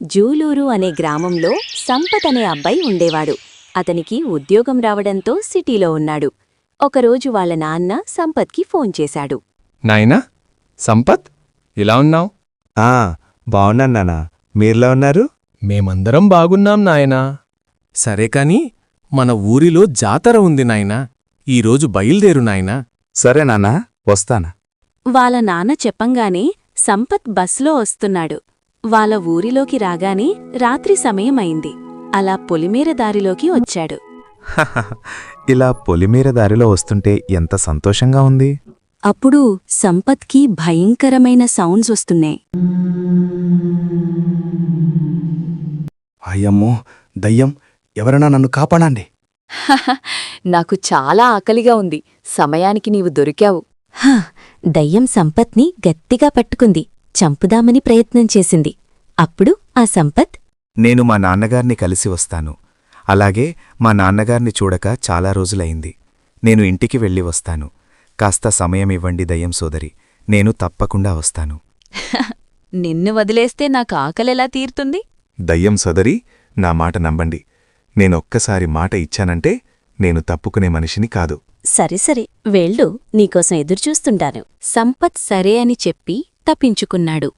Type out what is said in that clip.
జూలూరు అనే గ్రామంలో సంపత్ అనే అబ్బాయి ఉండేవాడు. అతనికి ఉద్యోగం రావడంతో సిటీలో ఉన్నాడు. ఒకరోజు వాళ్ళ నాన్న సంపత్కి ఫోన్ చేశాడు. నాయనా సంపత్, ఇలా ఉన్నావ్? బావున్నాను నాన్నా. మీరెలా ఉన్నారు? మేమందరం బాగున్నాం నాయనా. సరే కాని మన ఊరిలో జాతర ఉంది నాయనా. ఈరోజు బయల్దేరు నాయనా. సరే నాన్నా, వస్తాను. వాళ్ళ నాన్న చెప్పంగానే సంపత్ బస్లో వస్తున్నాడు. వాళ్ళ ఊరిలోకి రాగానే రాత్రి సమయమైంది. అలా పొలిమేర దారిలోకి వచ్చాడు. ఇలా పొలిమేర దారిలో వస్తుంటే ఎంత సంతోషంగా ఉంది. అప్పుడు సంపత్కి భయంకరమైన సౌండ్స్ వస్తున్నాయి. అయ్యమ్మో, దయ్యం! ఎవరైనా నన్ను కాపాడండి. నాకు చాలా ఆకలిగా ఉంది. సమయానికి నీవు దొరికావు. దయ్యం సంపత్ని గట్టిగా పట్టుకుంది. చంపుదామని ప్రయత్నం చేసింది. అప్పుడు ఆ సంపత్, నేను మా నాన్నగారిని కలిసి వస్తాను. అలాగే మా నాన్నగారిని చూడక చాలా రోజులైంది. నేను ఇంటికి వెళ్ళి వస్తాను. కాస్త సమయమివ్వండి దయ్యం సోదరి, నేను తప్పకుండా వస్తాను. నిన్ను వదిలేస్తే నాకు ఆకలెలా తీరుతుంది? దయ్యం సోదరి, నా మాట నమ్మండి. నేనొక్కసారి మాట ఇచ్చానంటే నేను తప్పుకునే మనిషిని కాదు. సరే సరే వెళ్ళు, నీకోసం ఎదురుచూస్తుంటాను. సంపత్ సరే అని చెప్పి తప్పించుకున్నాడు.